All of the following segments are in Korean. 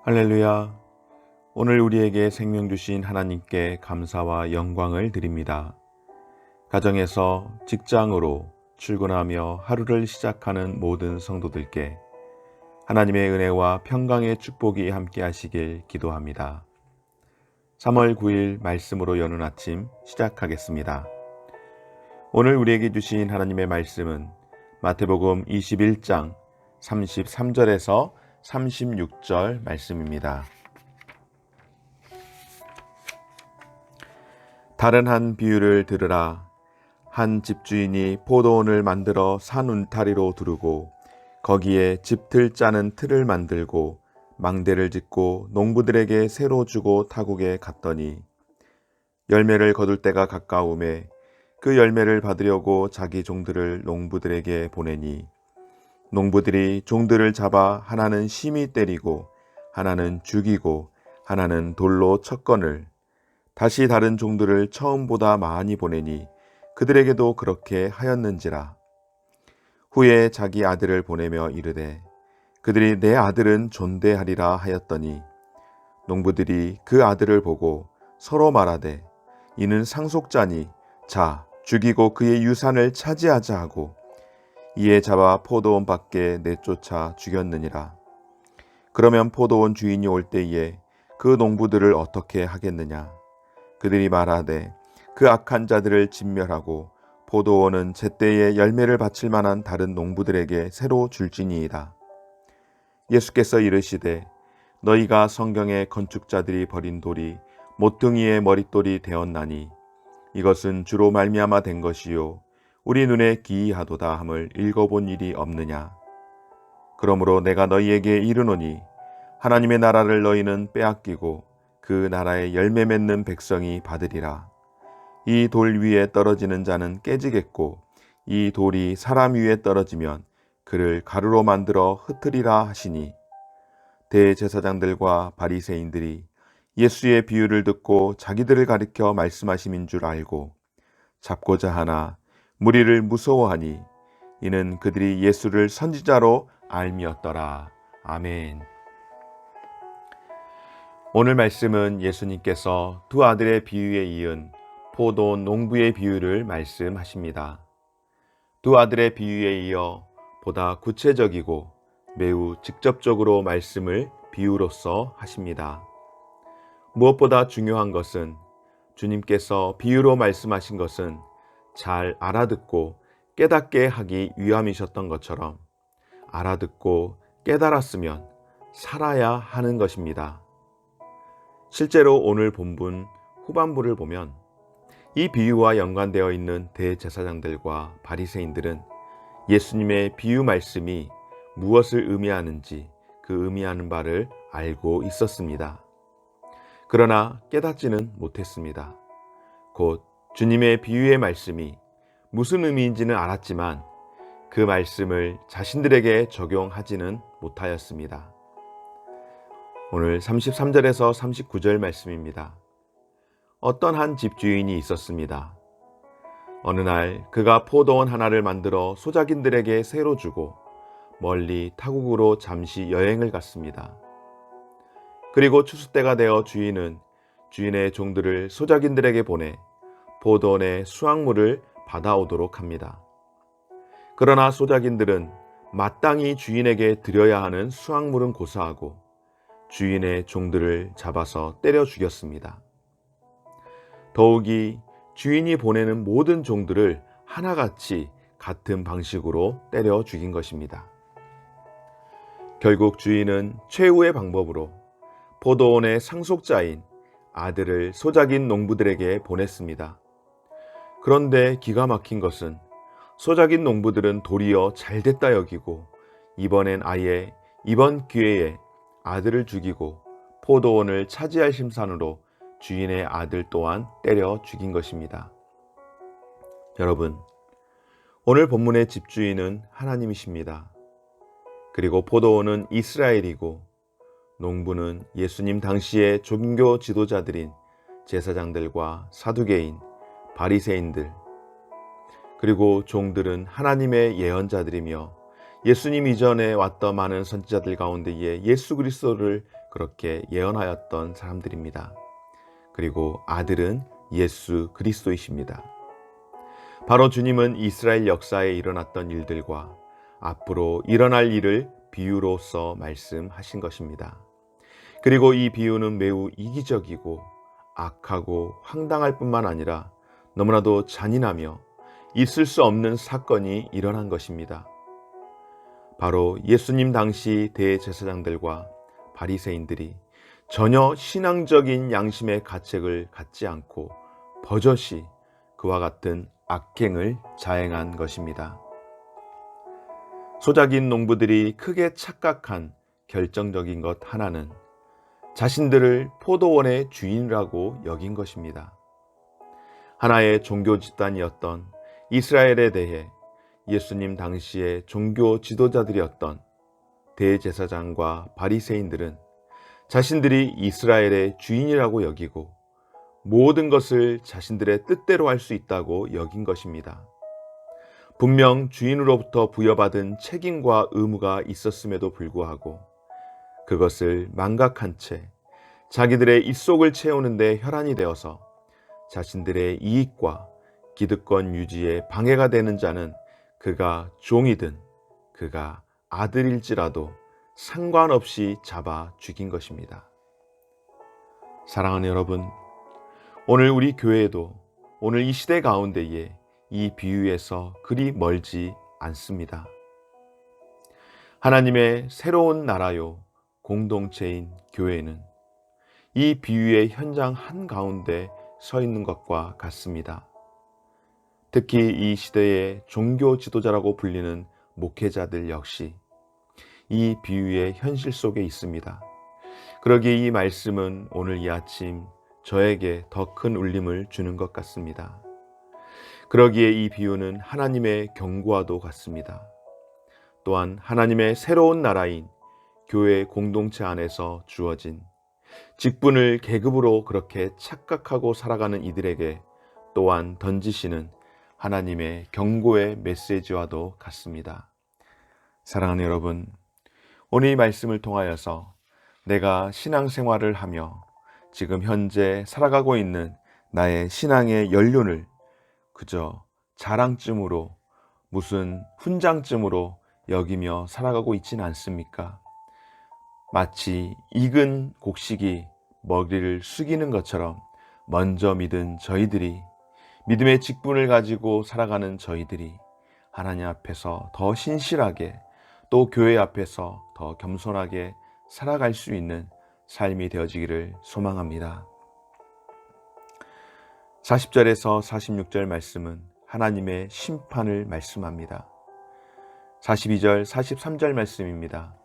할렐루야. 오늘 우리에게 생명 주신 하나님께 감사와 영광을 드립니다. 가정에서 직장으로 출근하며 하루를 시작하는 모든 성도들께 하나님의 은혜와 평강의 축복이 함께 하시길 기도합니다. 3월 9일 말씀으로 여는 아침 시작하겠습니다. 오늘 우리에게 주신 하나님의 말씀은 마태복음 21장 33절에서 36절 말씀입니다. 다른 한 비유를 들으라. 한 집주인이 포도원을 만들어 산 울타리로 두르고 거기에 집틀 짜는 틀을 만들고 망대를 짓고 농부들에게 새로 주고 타국에 갔더니 열매를 거둘 때가 가까우매 그 열매를 받으려고 자기 종들을 농부들에게 보내니 농부들이 종들을 잡아 하나는 심히 때리고 하나는 죽이고 하나는 돌로 쳤거늘 다시 다른 종들을 처음보다 많이 보내니 그들에게도 그렇게 하였는지라. 후에 자기 아들을 보내며 이르되 그들이 내 아들은 존대하리라 하였더니 농부들이 그 아들을 보고 서로 말하되 이는 상속자니 자 죽이고 그의 유산을 차지하자 하고 이에 잡아 포도원 밖에 내쫓아 죽였느니라. 그러면 포도원 주인이 올 때에 그 농부들을 어떻게 하겠느냐. 그들이 말하되 그 악한 자들을 진멸하고 포도원은 제때에 열매를 바칠 만한 다른 농부들에게 새로 줄지니이다. 예수께서 이르시되 너희가 성경의 건축자들이 버린 돌이 모퉁이의 머릿돌이 되었나니 이것은 주로 말미암아 된 것이요 우리 눈에 기이하도다 함을 읽어본 일이 없느냐. 그러므로 내가 너희에게 이르노니 하나님의 나라를 너희는 빼앗기고 그 나라의 열매 맺는 백성이 받으리라. 이 돌 위에 떨어지는 자는 깨지겠고 이 돌이 사람 위에 떨어지면 그를 가루로 만들어 흩으리라 하시니 대제사장들과 바리새인들이 예수의 비유를 듣고 자기들을 가리켜 말씀하심인 줄 알고 잡고자 하나 무리를 무서워하니 이는 그들이 예수를 선지자로 알미었더라. 아멘. 오늘 말씀은 예수님께서 두 아들의 비유에 이은 포도원 농부의 비유를 말씀하십니다. 두 아들의 비유에 이어 보다 구체적이고 매우 직접적으로 말씀을 비유로서 하십니다. 무엇보다 중요한 것은 주님께서 비유로 말씀하신 것은 잘 알아듣고 깨닫게 하기 위함이셨던 것처럼 알아듣고 깨달았으면 살아야 하는 것입니다. 실제로 오늘 본문 후반부를 보면 이 비유와 연관되어 있는 대제사장들과 바리새인들은 예수님의 비유 말씀이 무엇을 의미하는지 그 의미하는 바를 알고 있었습니다. 그러나 깨닫지는 못했습니다. 곧 주님의 비유의 말씀이 무슨 의미인지는 알았지만 그 말씀을 자신들에게 적용하지는 못하였습니다. 오늘 33절에서 39절 말씀입니다. 어떤 한 집주인이 있었습니다. 어느 날 그가 포도원 하나를 만들어 소작인들에게 새로 주고 멀리 타국으로 잠시 여행을 갔습니다. 그리고 추수 때가 되어 주인은 주인의 종들을 소작인들에게 보내 포도원의 수확물을 받아오도록 합니다. 그러나 소작인들은 마땅히 주인에게 드려야 하는 수확물은 고사하고 주인의 종들을 잡아서 때려 죽였습니다. 더욱이 주인이 보내는 모든 종들을 하나같이 같은 방식으로 때려 죽인 것입니다. 결국 주인은 최후의 방법으로 포도원의 상속자인 아들을 소작인 농부들에게 보냈습니다. 그런데 기가 막힌 것은 소작인 농부들은 도리어 잘됐다 여기고 이번엔 아예 이번 기회에 아들을 죽이고 포도원을 차지할 심산으로 주인의 아들 또한 때려 죽인 것입니다. 여러분, 오늘 본문의 집주인은 하나님이십니다. 그리고 포도원은 이스라엘이고 농부는 예수님 당시의 종교 지도자들인 제사장들과 사두개인, 바리새인들, 그리고 종들은 하나님의 예언자들이며 예수님 이전에 왔던 많은 선지자들 가운데에 예수 그리스도를 그렇게 예언하였던 사람들입니다. 그리고 아들은 예수 그리스도이십니다. 바로 주님은 이스라엘 역사에 일어났던 일들과 앞으로 일어날 일을 비유로서 말씀하신 것입니다. 그리고 이 비유는 매우 이기적이고 악하고 황당할 뿐만 아니라 너무나도 잔인하며 있을 수 없는 사건이 일어난 것입니다. 바로 예수님 당시 대제사장들과 바리새인들이 전혀 신앙적인 양심의 가책을 갖지 않고 버젓이 그와 같은 악행을 자행한 것입니다. 소작인 농부들이 크게 착각한 결정적인 것 하나는 자신들을 포도원의 주인이라고 여긴 것입니다. 하나의 종교 집단이었던 이스라엘에 대해 예수님 당시의 종교 지도자들이었던 대제사장과 바리새인들은 자신들이 이스라엘의 주인이라고 여기고 모든 것을 자신들의 뜻대로 할 수 있다고 여긴 것입니다. 분명 주인으로부터 부여받은 책임과 의무가 있었음에도 불구하고 그것을 망각한 채 자기들의 입속을 채우는 데 혈안이 되어서 자신들의 이익과 기득권 유지에 방해가 되는 자는 그가 종이든 그가 아들일지라도 상관없이 잡아 죽인 것입니다. 사랑하는 여러분, 오늘 우리 교회도 오늘 이 시대 가운데에 이 비유에서 그리 멀지 않습니다. 하나님의 새로운 나라요 공동체인 교회는 이 비유의 현장 한가운데 서 있는 것과 같습니다. 특히 이 시대의 종교 지도자라고 불리는 목회자들 역시 이 비유의 현실 속에 있습니다. 그러기에 이 말씀은 오늘 이 아침 저에게 더 큰 울림을 주는 것 같습니다. 그러기에 이 비유는 하나님의 경고와도 같습니다. 또한 하나님의 새로운 나라인 교회 공동체 안에서 주어진 직분을 계급으로 그렇게 착각하고 살아가는 이들에게 또한 던지시는 하나님의 경고의 메시지와도 같습니다. 사랑하는 여러분, 오늘 이 말씀을 통하여서 내가 신앙생활을 하며 지금 현재 살아가고 있는 나의 신앙의 연륜을 그저 자랑쯤으로 무슨 훈장쯤으로 여기며 살아가고 있지는 않습니까? 마치 익은 곡식이 머리를 숙이는 것처럼 먼저 믿은 저희들이 믿음의 직분을 가지고 살아가는 저희들이 하나님 앞에서 더 신실하게 또 교회 앞에서 더 겸손하게 살아갈 수 있는 삶이 되어지기를 소망합니다. 40절에서 46절 말씀은 하나님의 심판을 말씀합니다. 42절, 43절 말씀입니다.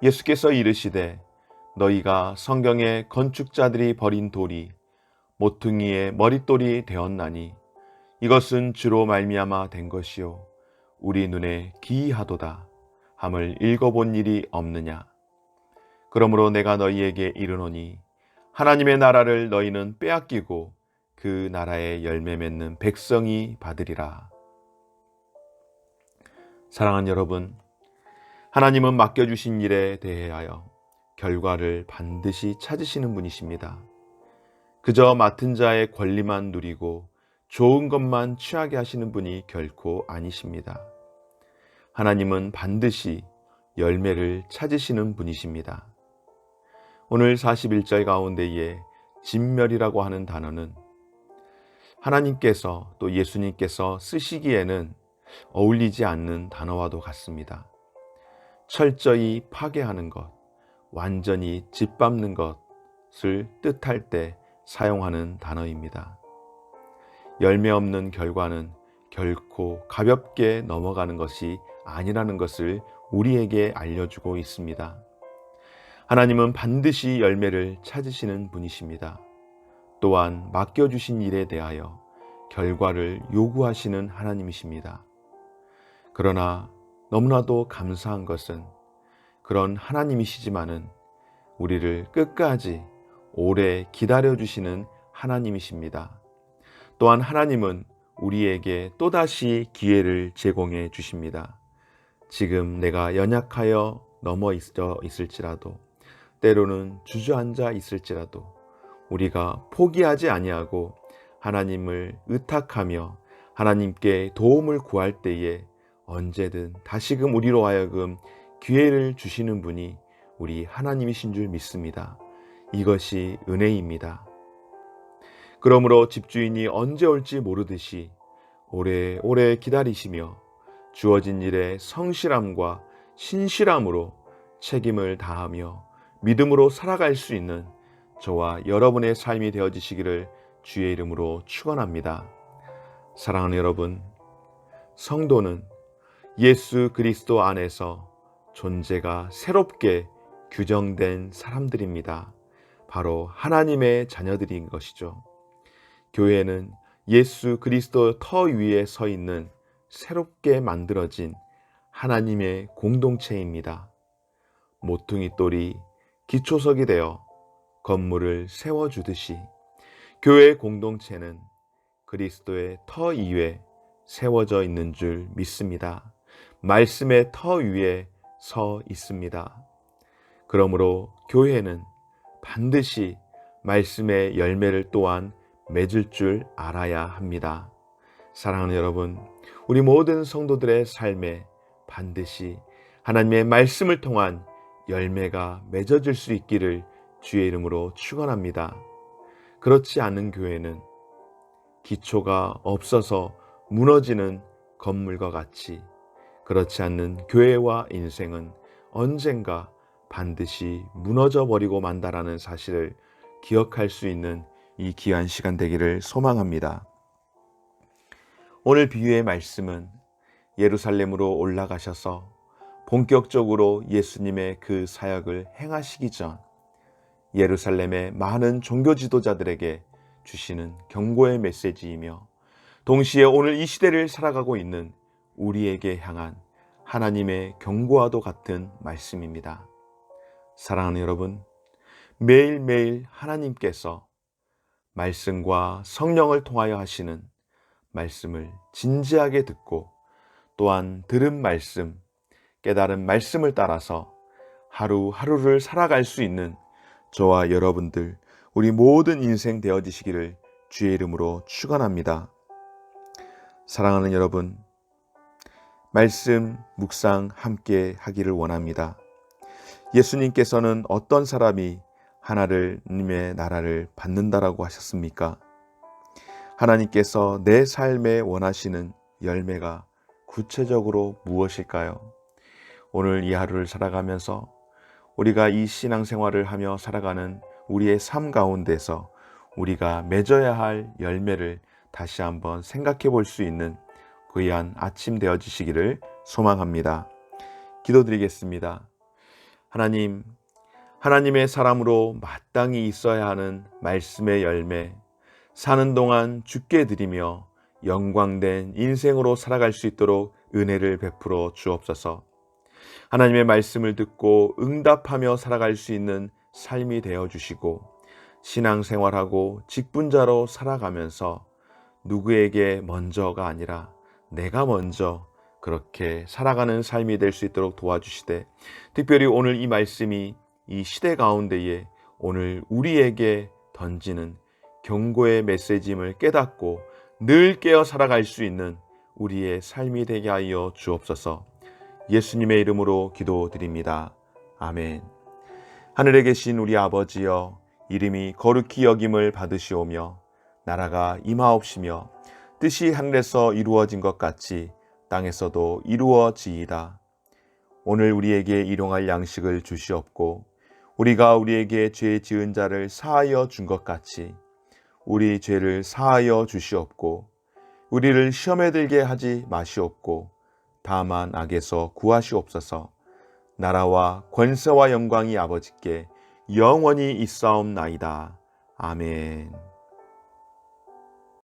예수께서 이르시되 너희가 성경에 건축자들이 버린 돌이 모퉁이의 머릿돌이 되었나니 이것은 주로 말미암아 된 것이요 우리 눈에 기이하도다 함을 읽어본 일이 없느냐. 그러므로 내가 너희에게 이르노니 하나님의 나라를 너희는 빼앗기고 그 나라의 열매 맺는 백성이 받으리라. 사랑하는 여러분, 하나님은 맡겨주신 일에 대하여 결과를 반드시 찾으시는 분이십니다. 그저 맡은 자의 권리만 누리고 좋은 것만 취하게 하시는 분이 결코 아니십니다. 하나님은 반드시 열매를 찾으시는 분이십니다. 오늘 41절 가운데에 진멸이라고 하는 단어는 하나님께서 또 예수님께서 쓰시기에는 어울리지 않는 단어와도 같습니다. 철저히 파괴하는 것, 완전히 짓밟는 것을 뜻할 때 사용하는 단어입니다. 열매 없는 결과는 결코 가볍게 넘어가는 것이 아니라는 것을 우리에게 알려주고 있습니다. 하나님은 반드시 열매를 찾으시는 분이십니다. 또한 맡겨주신 일에 대하여 결과를 요구하시는 하나님이십니다. 그러나 너무나도 감사한 것은 그런 하나님이시지만은 우리를 끝까지 오래 기다려주시는 하나님이십니다. 또한 하나님은 우리에게 또다시 기회를 제공해 주십니다. 지금 내가 연약하여 넘어 있을지라도 때로는 주저앉아 있을지라도 우리가 포기하지 아니하고 하나님을 의탁하며 하나님께 도움을 구할 때에 언제든 다시금 우리로 하여금 기회를 주시는 분이 우리 하나님이신 줄 믿습니다. 이것이 은혜입니다. 그러므로 집주인이 언제 올지 모르듯이 오래오래 기다리시며 주어진 일에 성실함과 신실함으로 책임을 다하며 믿음으로 살아갈 수 있는 저와 여러분의 삶이 되어지시기를 주의 이름으로 축원합니다. 사랑하는 여러분, 성도는 예수 그리스도 안에서 존재가 새롭게 규정된 사람들입니다. 바로 하나님의 자녀들인 것이죠. 교회는 예수 그리스도 터 위에 서 있는 새롭게 만들어진 하나님의 공동체입니다. 모퉁이 돌이 기초석이 되어 건물을 세워주듯이 교회 공동체는 그리스도의 터 위에 세워져 있는 줄 믿습니다. 말씀의 터 위에 서 있습니다. 그러므로 교회는 반드시 말씀의 열매를 또한 맺을 줄 알아야 합니다. 사랑하는 여러분, 우리 모든 성도들의 삶에 반드시 하나님의 말씀을 통한 열매가 맺어질 수 있기를 주의 이름으로 축원합니다. 그렇지 않은 교회는 기초가 없어서 무너지는 건물과 같이, 그렇지 않는 교회와 인생은 언젠가 반드시 무너져 버리고 만다라는 사실을 기억할 수 있는 이 귀한 시간 되기를 소망합니다. 오늘 비유의 말씀은 예루살렘으로 올라가셔서 본격적으로 예수님의 그 사역을 행하시기 전 예루살렘의 많은 종교 지도자들에게 주시는 경고의 메시지이며, 동시에 오늘 이 시대를 살아가고 있는 우리에게 향한 하나님의 경고와도 같은 말씀입니다. 사랑하는 여러분, 매일매일 하나님께서 말씀과 성령을 통하여 하시는 말씀을 진지하게 듣고, 또한 들은 말씀, 깨달은 말씀을 따라서 하루하루를 살아갈 수 있는 저와 여러분들, 우리 모든 인생 되어지시기를 주의 이름으로 축원합니다. 사랑하는 여러분, 말씀 묵상 함께 하기를 원합니다. 예수님께서는 어떤 사람이 하나님의 나라를 받는다라고 하셨습니까? 하나님께서 내 삶에 원하시는 열매가 구체적으로 무엇일까요? 오늘 이 하루를 살아가면서 우리가 이 신앙생활을 하며 살아가는 우리의 삶 가운데서 우리가 맺어야 할 열매를 다시 한번 생각해 볼 수 있는 귀한 아침 되어지시기를 소망합니다. 기도드리겠습니다. 하나님, 하나님의 사람으로 마땅히 있어야 하는 말씀의 열매, 사는 동안 주께 드리며 영광된 인생으로 살아갈 수 있도록 은혜를 베풀어 주옵소서. 하나님의 말씀을 듣고 응답하며 살아갈 수 있는 삶이 되어주시고, 신앙생활하고 직분자로 살아가면서 누구에게 먼저가 아니라 내가 먼저 그렇게 살아가는 삶이 될 수 있도록 도와주시되, 특별히 오늘 이 말씀이 이 시대 가운데에 오늘 우리에게 던지는 경고의 메시지임을 깨닫고 늘 깨어 살아갈 수 있는 우리의 삶이 되게 하여 주옵소서. 예수님의 이름으로 기도드립니다. 아멘. 하늘에 계신 우리 아버지여, 이름이 거룩히 여김을 받으시오며 나라가 임하옵시며 뜻이 하늘에서 이루어진 것 같이 땅에서도 이루어지이다. 오늘 우리에게 일용할 양식을 주시옵고, 우리가 우리에게 죄 지은 자를 사하여 준 것 같이 우리 죄를 사하여 주시옵고, 우리를 시험에 들게 하지 마시옵고 다만 악에서 구하시옵소서. 나라와 권세와 영광이 아버지께 영원히 있사옵나이다. 아멘.